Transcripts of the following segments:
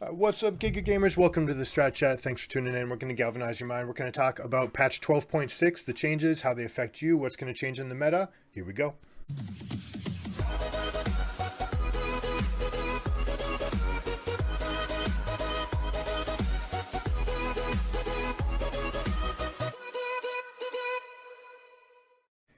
What's up, GIGA gamers? Welcome to the Strat Chat. Thanks for tuning in. We're going to galvanize your mind. We're going to talk about patch 12.6, the changes, how they affect you, what's going to change in the meta. Here we go.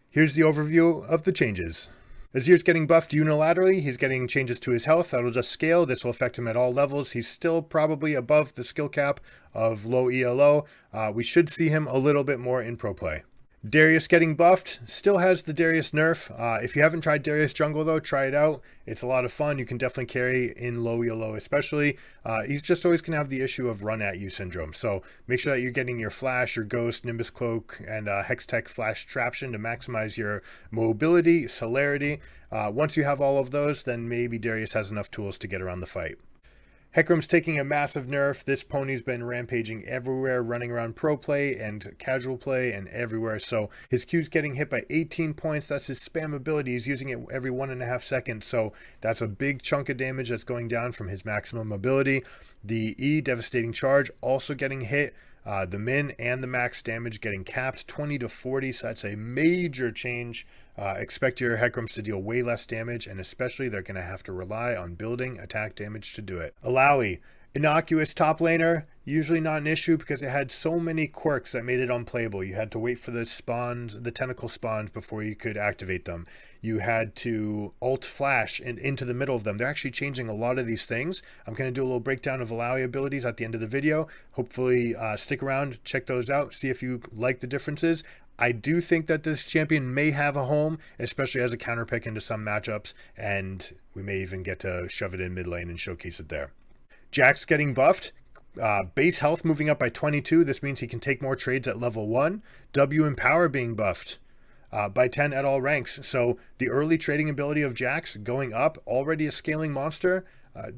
Here's the overview of the changes. Azir's getting buffed unilaterally. He's getting changes to his health. That'll just scale. This will affect him at all levels. He's still probably above the skill cap of low ELO. We should see him a little bit more in pro play. Darius getting buffed, still has the Darius nerf. If you haven't tried Darius jungle though, try it out. It's a lot of fun. You can definitely carry in low ELO especially. He's just always going to have the issue of run at you syndrome. So make sure that you're getting your flash, your ghost, Nimbus cloak, and Hextech flash traption to maximize your mobility, celerity. Once you have all of those, then maybe Darius has enough tools to get around the fight. Hecarim's taking a massive nerf. This pony's been rampaging everywhere, running around pro play and casual play and everywhere. So his Q's getting hit by 18 points. That's his spam ability. He's using it every 1.5 seconds. So that's a big chunk of damage that's going down from his maximum ability. The E, devastating charge, also getting hit. The min and the max damage getting capped 20 to 40. So that's a major change. Expect your Hecarims to deal way less damage, and especially they're going to have to rely on building attack damage to do it. Alawi, innocuous top laner, usually not an issue because it had so many quirks that made it unplayable. You had to wait for the spawns, the tentacle spawns, before you could activate them. You had to ult flash into the middle of them. They're actually changing a lot of these things. I'm going to do a little breakdown of Alawi abilities at the end of the video. Hopefully stick around, check those out, see if you like the differences. I do think that this champion may have a home, especially as a counter pick into some matchups, and we may even get to shove it in mid lane and showcase it there. Jax getting buffed. Base health moving up by 22. This means he can take more trades at level 1. W and power being buffed by 10 at all ranks. So the early trading ability of Jax going up, already a scaling monster.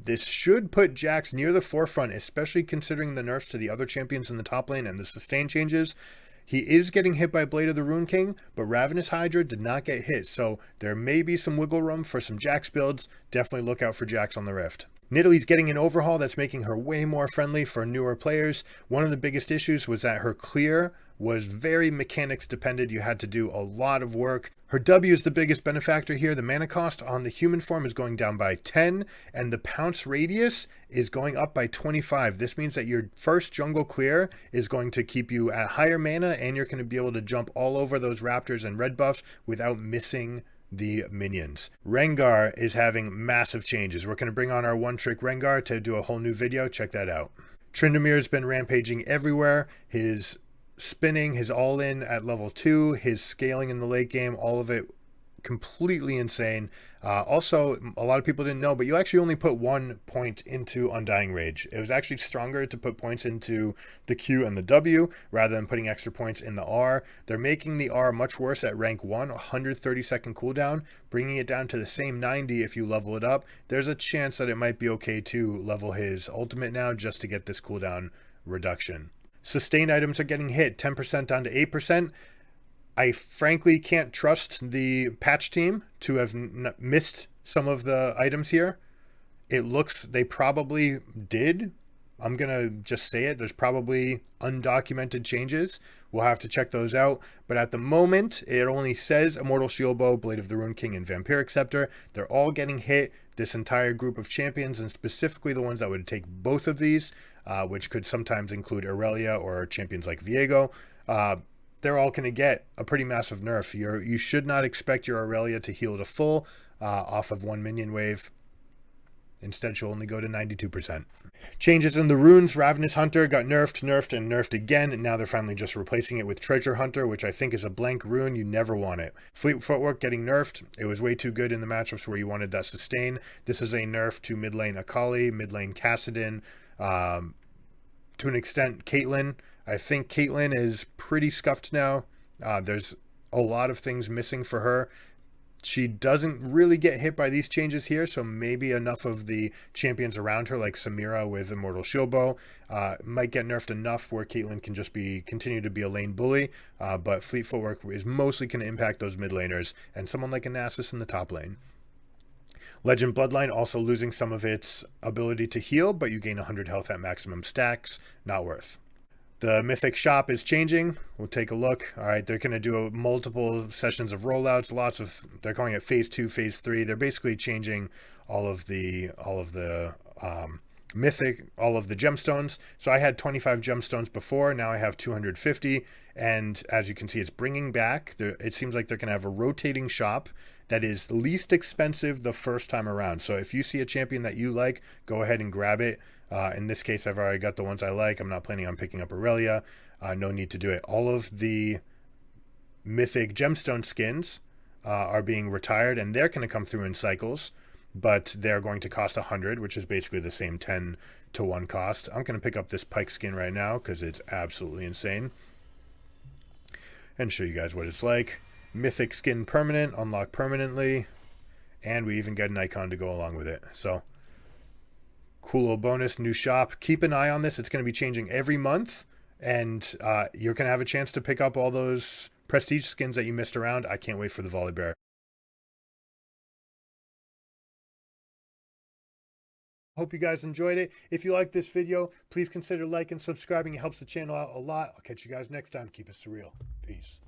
This should put Jax near the forefront, especially considering the nerfs to the other champions in the top lane and the sustain changes. He is getting hit by Blade of the Rune King, but Ravenous Hydra did not get hit, so there may be some wiggle room for some Jax builds. Definitely look out for Jax on the Rift. Nidalee's getting an overhaul that's making her way more friendly for newer players. One of the biggest issues was that her clear was very mechanics dependent. You had to do a lot of work. Her W is the biggest benefactor here. The mana cost on the human form is going down by 10, and the pounce radius is going up by 25. This means that your first jungle clear is going to keep you at higher mana, and you're going to be able to jump all over those raptors and red buffs without missing the minions. Rengar is having massive changes. We're going to bring on our one-trick Rengar to do a whole new video. Check that out. Tryndamere's been rampaging everywhere. His spinning, his all-in at level 2, his scaling in the late game, all of it completely insane. Also, a lot of people didn't know, but you actually only put 1 point into Undying Rage. It was actually stronger to put points into the Q and the W rather than putting extra points in the R. They're making the R much worse at rank 1, 130-second cooldown, bringing it down to the same 90 if you level it up. There's a chance that it might be okay to level his ultimate now just to get this cooldown reduction. Sustain items are getting hit 10% down to 8%. I frankly can't trust the patch team to have missed some of the items here. It looks they probably did. I'm going to just say it. There's probably undocumented changes. We'll have to check those out. But at the moment, it only says Immortal Shieldbow, Blade of the Rune King, and Vampiric Scepter. They're all getting hit. This entire group of champions, and specifically the ones that would take both of these, which could sometimes include Aurelia or champions like Viego, they're all going to get a pretty massive nerf. You should not expect your Aurelia to heal to full off of 1 minion wave. Instead, she'll only go to 92%. Changes in the runes. Ravenous Hunter got nerfed, and nerfed again. And now they're finally just replacing it with Treasure Hunter, which I think is a blank rune. You never want it. Fleet Footwork getting nerfed. It was way too good in the matchups where you wanted that sustain. This is a nerf to mid lane Akali, mid lane Kassadin, to an extent Caitlyn. I think Caitlyn is pretty scuffed now. There's a lot of things missing for her. She doesn't really get hit by these changes here, so maybe enough of the champions around her, like Samira with Immortal Shieldbow, might get nerfed enough where Caitlyn can just continue to be a lane bully, but Fleet Footwork is mostly going to impact those mid laners and someone like a Nasus in the top lane. Legend Bloodline also losing some of its ability to heal, but you gain 100 health at maximum stacks. Not worth. The Mythic shop is changing. We'll take a look. All right, they're going to do multiple sessions of rollouts. They're calling it phase 2, phase 3. They're basically changing all of the Mythic, all of the gemstones. So I had 25 gemstones before. Now I have 250. And as you can see, it's bringing back. It seems like they're going to have a rotating shop that is least expensive the first time around. So if you see a champion that you like, go ahead and grab it. In this case, I've already got the ones I like. I'm not planning on picking up Aurelia. No need to do it. All of the Mythic gemstone skins are being retired, and they're going to come through in cycles, but they're going to cost 100, which is basically the same 10 to 1 cost. I'm going to pick up this PYKE skin right now because it's absolutely insane and show you guys what it's like. Mythic skin permanent, unlock permanently, and we even get an icon to go along with it. So cool little bonus, new shop. Keep an eye on this. It's going to be changing every month, and you're going to have a chance to pick up all those prestige skins that you missed around. I can't wait for the Volley Bear. Hope you guys enjoyed it. If you liked this video, please consider liking and subscribing. It helps the channel out a lot. I'll catch you guys next time. Keep it surreal. Peace.